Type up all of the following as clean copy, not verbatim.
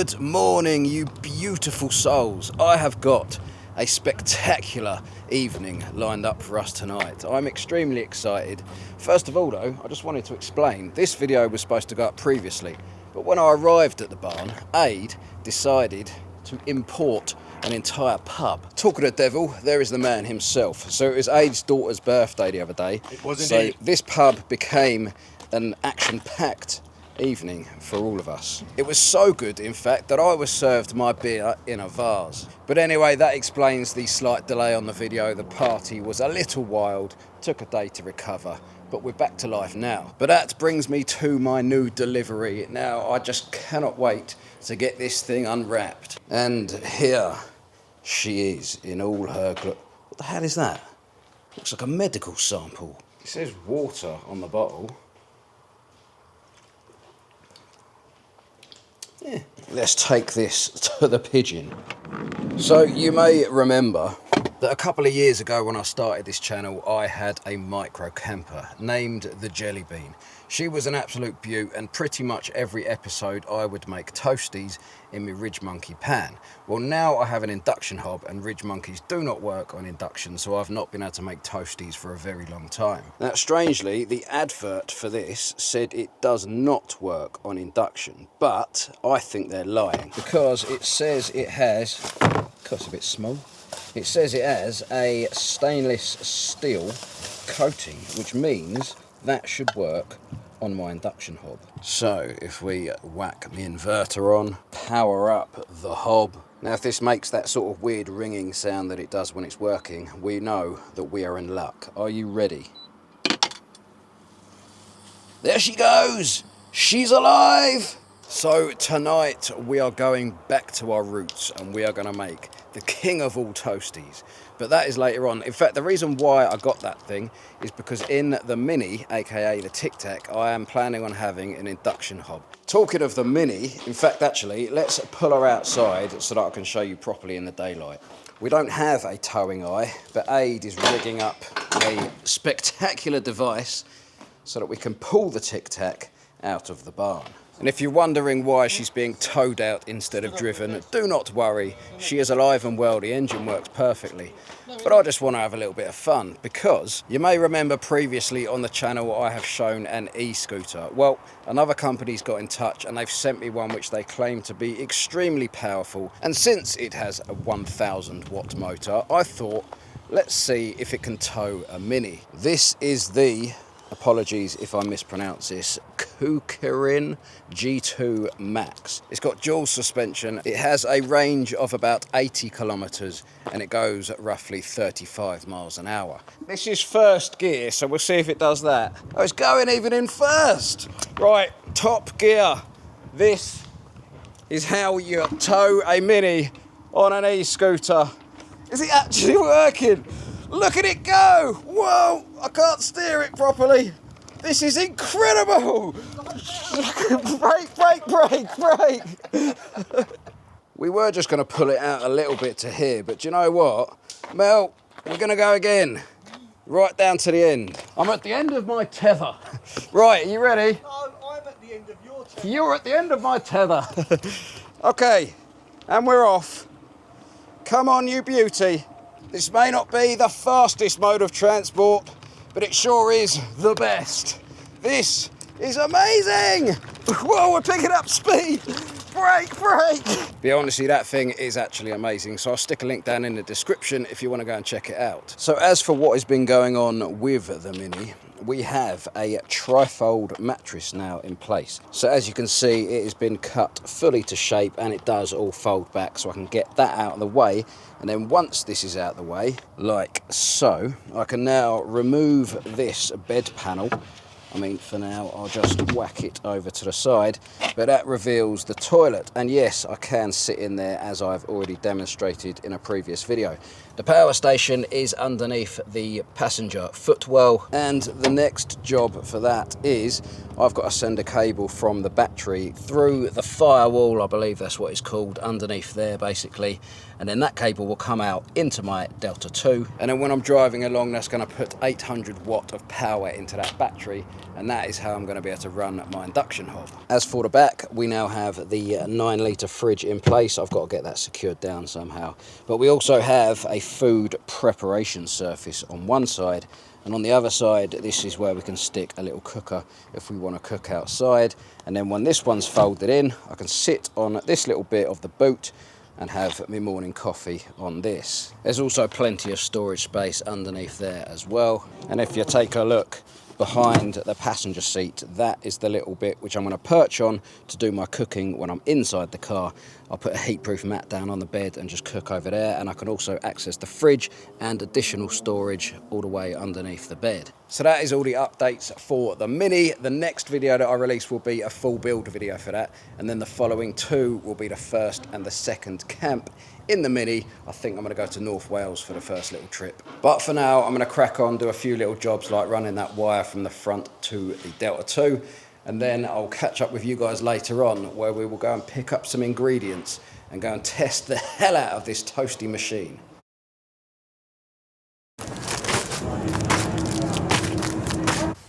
Good morning, you beautiful souls. I have got a spectacular evening lined up for us tonight. I'm extremely excited. First of all though, I just wanted to explain, this video was supposed to go up previously, but when I arrived at the barn, Aid decided to import an entire pub. Talk of the devil, there is the man himself. So it was Aid's daughter's birthday the other day. It was indeed. So this pub became an action-packed evening for all of us. It was so good, in fact, that I was served my beer in a vase. But anyway, that explains the slight delay on the video. The party was a little wild, took a day to recover, but we're back to life now. But that brings me to my new delivery. Now, I just cannot wait to get this thing unwrapped. And here she is in all her glory. What the hell is that? Looks like a medical sample. It says water on the bottle. Yeah. Let's take this to the pigeon. So you may remember that a couple of years ago when I started this channel, I had a micro camper named the Jelly Bean. She was an absolute beaut, and pretty much every episode I would make toasties in my Ridge Monkey pan. Well, now I have an induction hob, and Ridge Monkeys do not work on induction, so I've not been able to make toasties for a very long time. Now, strangely, the advert for this said it does not work on induction, but I think they're lying, because it says it has, it's a bit small, it says it has a stainless steel coating, which means that should work on my induction hob. So if we whack the inverter on, power up the hob. Now if this makes that sort of weird ringing sound that it does when it's working, we know that we are in luck. Are you ready? There she goes! She's alive! So tonight we are going back to our roots and we are going to make the king of all toasties. But that is later on. In fact, the reason why I got that thing is because in the Mini, aka the Tic Tac, I am planning on having an induction hob. Talking of the Mini, in fact, actually, let's pull her outside so that I can show you properly in the daylight. We don't have a towing eye, but Aid is rigging up a spectacular device so that we can pull the Tic Tac out of the barn. And if you're wondering why she's being towed out instead of driven, do not worry. She is alive and well, the engine works perfectly. But I just want to have a little bit of fun, because you may remember previously on the channel I have shown an e-scooter. Well, another company's got in touch and they've sent me one which they claim to be extremely powerful. And since it has a 1000 watt motor, I thought, let's see if it can tow a Mini. This is the, apologies if I mispronounce this, Kukirin G2 Max. It's got dual suspension. It has a range of about 80 kilometers and it goes at roughly 35 miles an hour. This is first gear, so we'll see if it does that. Oh, it's going even in first. Right, top gear. This is how you tow a Mini on an e-scooter. Is it actually working? Look at it go! Whoa, I can't steer it properly. This is incredible! Brake! We were just going to pull it out a little bit to here, but do you know what? Mel, we're going to go again. Right down to the end. I'm at the end of my tether. Right, are you ready? No, I'm at the end of your tether. You're at the end of my tether. Okay, and we're off. Come on, you beauty. This may not be the fastest mode of transport, but it sure is the best. This is amazing! Whoa, we're picking up speed! Brake! Be honestly, that thing is actually amazing, so I'll stick a link down in the description if you want to go and check it out. So as for what has been going on with the Mini, we have a trifold mattress now in place. So as you can see, it has been cut fully to shape and it does all fold back, so I can get that out of the way. And then once this is out of the way, like so, I can now remove this bed panel. I mean, for now, I'll just whack it over to the side, but that reveals the toilet. And yes, I can sit in there as I've already demonstrated in a previous video. The power station is underneath the passenger footwell, and the next job for that is I've got to send a cable from the battery through the firewall, I believe that's what it's called, underneath there basically, and then that cable will come out into my Delta 2, and then when I'm driving along, that's going to put 800 watt of power into that battery, and that is how I'm going to be able to run my induction hob. As for the back, we now have the 9-litre fridge in place. I've got to get that secured down somehow. But we also have a food preparation surface on one side, and on the other side, this is where we can stick a little cooker if we want to cook outside. And then when this one's folded in, I can sit on this little bit of the boot and have my morning coffee on this. There's also plenty of storage space underneath there as well. And if you take a look behind the passenger seat, that is the little bit which I'm going to perch on to do my cooking when I'm inside the car. I'll put a heatproof mat down on the bed and just cook over there, and I can also access the fridge and additional storage all the way underneath the bed. So that is all the updates for the Mini. The next video that I release will be a full build video for that, and then the following two will be the first and the second camp in the Mini. I think I'm going to go to North Wales for the first little trip. But for now, I'm going to crack on, do a few little jobs like running that wire from the front to the Delta 2. And then I'll catch up with you guys later on, where we will go and pick up some ingredients and go and test the hell out of this toasty machine.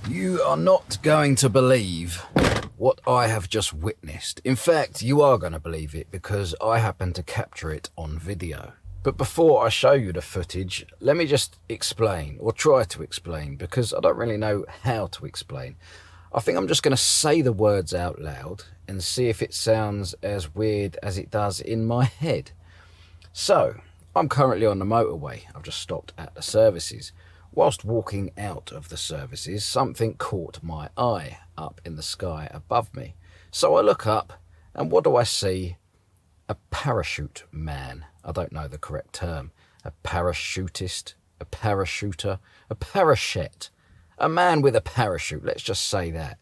You are not going to believe what I have just witnessed. In fact, you are going to believe it because I happened to capture it on video. But before I show you the footage, let me just explain, or try to explain, because I don't really know how to explain. I think I'm just going to say the words out loud and see if it sounds as weird as it does in my head. So, I'm currently on the motorway. I've just stopped at the services. Whilst walking out of the services, something caught my eye up in the sky above me. So I look up, and what do I see? A parachute man. I don't know the correct term. A parachutist, a parachuter, a parachute. A man with a parachute, let's just say that.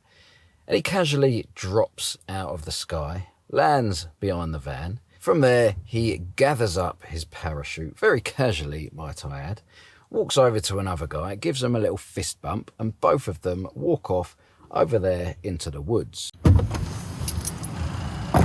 And he casually drops out of the sky, lands behind the van. From there, he gathers up his parachute, very casually, might I add, walks over to another guy, gives him a little fist bump, and both of them walk off over there into the woods.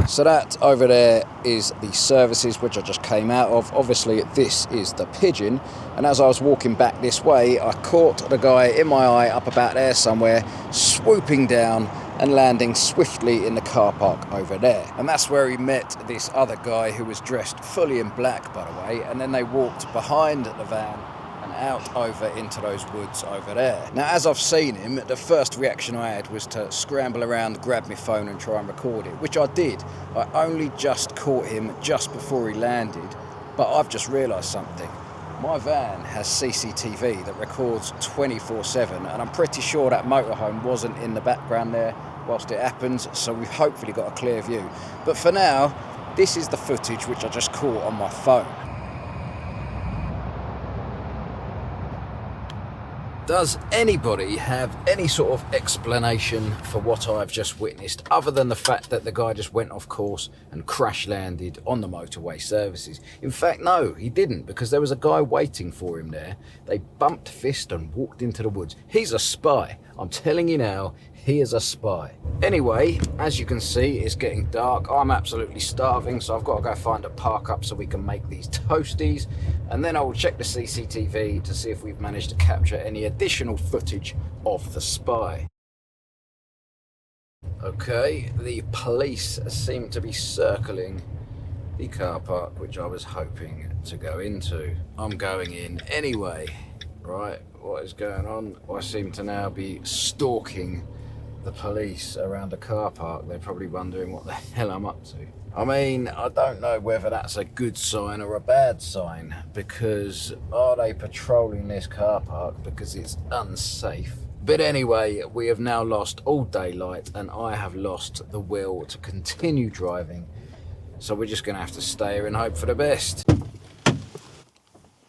So that over there is the services which I just came out of. Obviously this is the Pigeon, and as I was walking back this way, I caught the guy in my eye up about there somewhere, swooping down and landing swiftly in the car park over there. And that's where he met this other guy who was dressed fully in black, by the way, and then they walked behind the van and out over into those woods over there. Now, as I've seen him, the first reaction I had was to scramble around, grab my phone and try and record it, which I did. I only just caught him just before he landed, but I've just realised something. My van has CCTV that records 24/7, and I'm pretty sure that motorhome wasn't in the background there whilst it happened, so we've hopefully got a clear view. But for now, this is the footage which I just caught on my phone. Does anybody have any sort of explanation for what I've just witnessed, other than the fact that the guy just went off course and crash landed on the motorway services? In fact, no, he didn't, because there was a guy waiting for him there. They bumped fist and walked into the woods. He's a spy. I'm telling you now, he is a spy. Anyway, as you can see, it's getting dark. I'm absolutely starving, so I've got to go find a park up so we can make these toasties, and then I will check the CCTV to see if we've managed to capture any additional footage of the spy. Okay, the police seem to be circling the car park which I was hoping to go into. I'm going in anyway. Right, what is going on? I seem to now be stalking the police around a car park. They're probably wondering what the hell I'm up to. I mean, I don't know whether that's a good sign or a bad sign, because are they patrolling this car park because it's unsafe? But anyway, we have now lost all daylight, and I have lost the will to continue driving, so we're just going to have to stay here and hope for the best.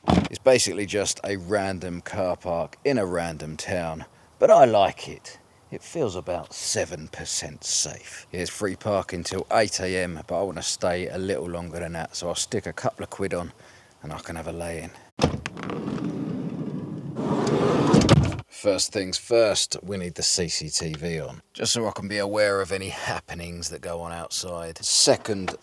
It's basically just a random car park in a random town, but I like it. It feels about 7% safe. Here's free parking till 8 AM, but I want to stay a little longer than that, so I'll stick a couple of quid on and I can have a lay-in. First things first, we need the CCTV on, just so I can be aware of any happenings that go on outside. Second,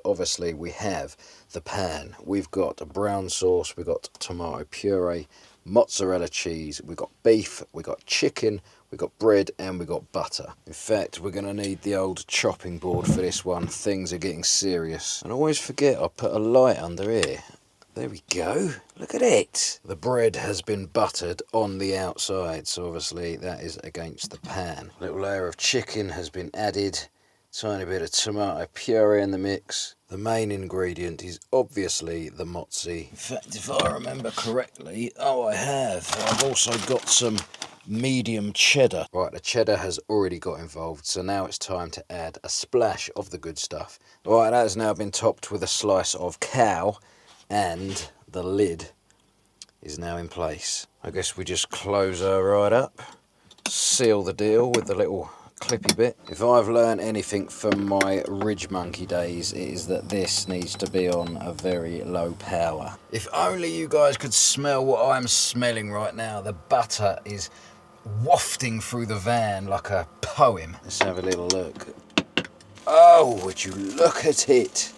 obviously we have the pan. We've got a brown sauce, we've got tomato puree, mozzarella cheese, we've got beef, we've got chicken, we've got bread, and we've got butter. In fact, we're going to need the old chopping board for this one. Things are getting serious. And I always forget I put a light under here. There we go. Look at it. The bread has been buttered on the outside, so obviously that is against the pan. A little layer of chicken has been added. Tiny bit of tomato puree in the mix. The main ingredient is obviously the mozzi. In fact, if I remember correctly, I have. I've also got some medium cheddar. Right, the cheddar has already got involved, so now it's time to add a splash of the good stuff. Right, that has now been topped with a slice of cow, and the lid is now in place. I guess we just close her right up, seal the deal with the little clippy bit. If I've learned anything from my Ridge Monkey days, it is that this needs to be on a very low power. If only you guys could smell what I'm smelling right now. The butter is wafting through the van like a poem. Let's have a little look. Oh, would you look at it?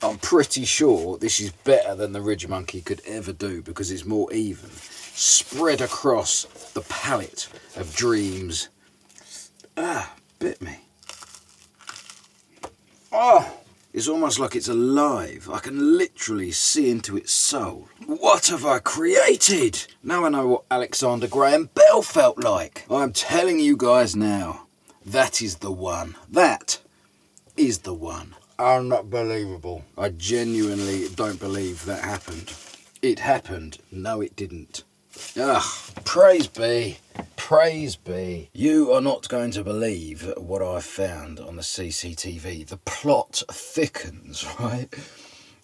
I'm pretty sure this is better than the Ridge Monkey could ever do because it's more even. Spread across the palette of dreams. Ah, bit me. Oh, it's almost like it's alive. I can literally see into its soul. What have I created? Now I know what Alexander Graham Bell felt like. I'm telling you guys now, that is the one. That is the one. Unbelievable. I genuinely don't believe that happened. It happened. No, it didn't. Praise be. Praise be. You are not going to believe what I've found on the CCTV. The plot thickens, right?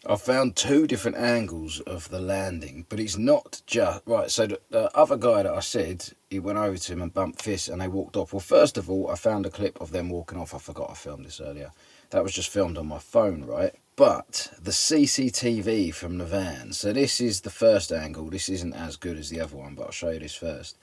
I found 2 different angles of the landing, but it's not just... Right, so the other guy that I said, he went over to him and bumped fists and they walked off. Well, first of all, I found a clip of them walking off. I forgot I filmed this earlier. That was just filmed on my phone, right? But the CCTV from the van, so this is the first angle. This isn't as good as the other one, but I'll show you this first.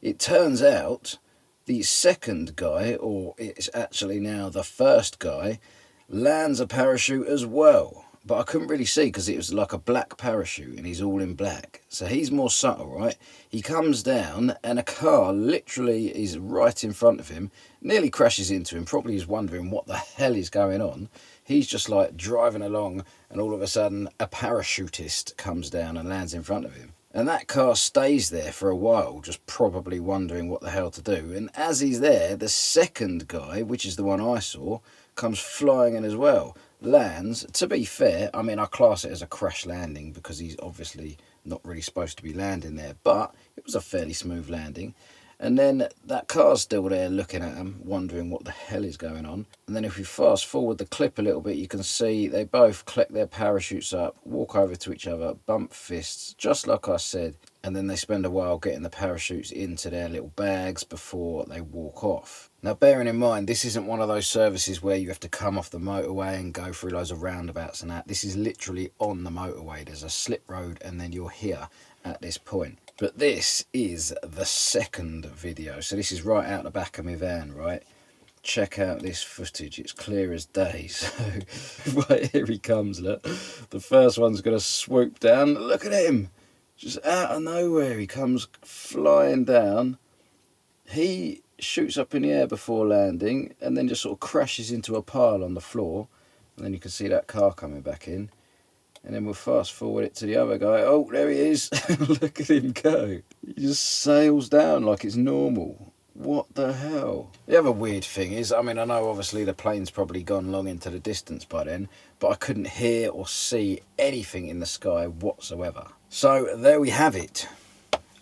It turns out the second guy, or it's actually now the first guy, lands a parachute as well. But I couldn't really see because it was like a black parachute and he's all in black. So he's more subtle, right? He comes down and a car literally is right in front of him, nearly crashes into him, probably is wondering what the hell is going on. He's just like driving along and all of a sudden a parachutist comes down and lands in front of him. And that car stays there for a while, just probably wondering what the hell to do. And as he's there, the second guy, which is the one I saw, comes flying in as well. Lands, to be fair, I mean, I class it as a crash landing because he's obviously not really supposed to be landing there, but it was a fairly smooth landing. And then that car's still there looking at him, wondering what the hell is going on. And then if we fast forward the clip a little bit, you can see they both collect their parachutes up, walk over to each other, bump fists, just like I said. And then they spend a while getting the parachutes into their little bags before they walk off. Now, bearing in mind, this isn't one of those services where you have to come off the motorway and go through loads of roundabouts and that. This is literally on the motorway. There's a slip road and then you're here at this point. But this is the second video. So this is right out the back of my van, right? Check out this footage. It's clear as day. So right, here he comes, look. The first one's going to swoop down. Look at him. Just out of nowhere, he comes flying down. He shoots up in the air before landing and then just sort of crashes into a pile on the floor. And then you can see that car coming back in. And then we'll fast forward it to the other guy. Oh, there he is. Look at him go. He just sails down like it's normal. What the hell? The other weird thing is, I mean, I know obviously the plane's probably gone long into the distance by then, but I couldn't hear or see anything in the sky whatsoever. So there we have it.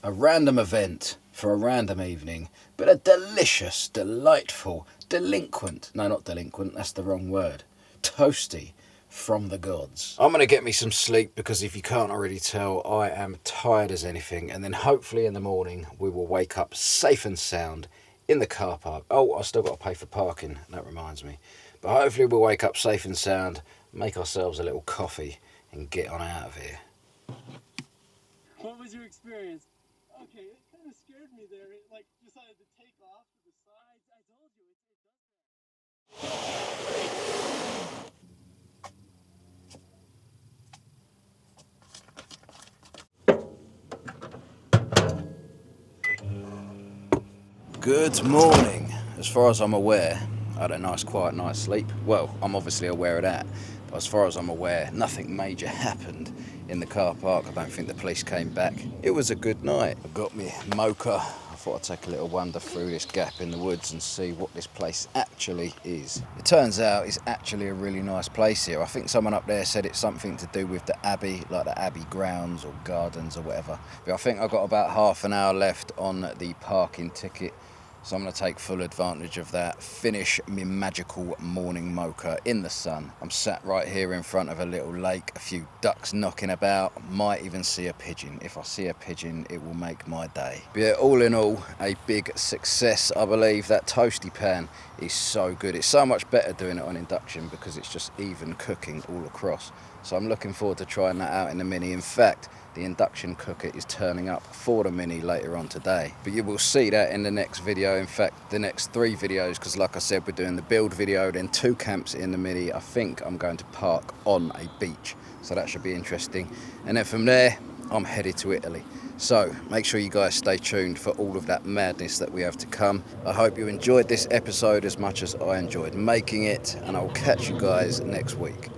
A random event for a random evening, but a delicious, delightful, delinquent, no, not delinquent, that's the wrong word, toastie from the gods. I'm going to get me some sleep because if you can't already tell, I am tired as anything. And then hopefully in the morning we will wake up safe and sound in the car park. Oh, I still got to pay for parking. That reminds me. But hopefully we'll wake up safe and sound, make ourselves a little coffee and get on out of here. What was your experience? Okay, it kind of scared me there. It like decided to take off to the sides. I told you, it does Good morning. As far as I'm aware, I had a nice quiet night's sleep. Well, I'm obviously aware of that, but as far as I'm aware, nothing major happened in the car park. I don't think the police came back. It was a good night. I got me mocha. I thought I'd take a little wander through this gap in the woods and see what this place actually is. It turns out it's actually a really nice place here. I think someone up there said it's something to do with the Abbey, like the Abbey grounds or gardens or whatever. But I think I've got about half an hour left on the parking ticket. So I'm going to take full advantage of that, finish my magical morning mocha in the sun. I'm sat right here in front of a little lake, a few ducks knocking about, might even see a pigeon. If I see a pigeon, it will make my day. But yeah, all in all, a big success, I believe. That toasty pan is so good. It's so much better doing it on induction because it's just even cooking all across. So I'm looking forward to trying that out in the Mini. In fact, the induction cooker is turning up for the Mini later on today. But you will see that in the next video. In fact, the next 3 videos, because like I said, we're doing the build video, then 2 camps in the Mini. I think I'm going to park on a beach. So that should be interesting. And then from there, I'm headed to Italy. So make sure you guys stay tuned for all of that madness that we have to come. I hope you enjoyed this episode as much as I enjoyed making it, and I'll catch you guys next week.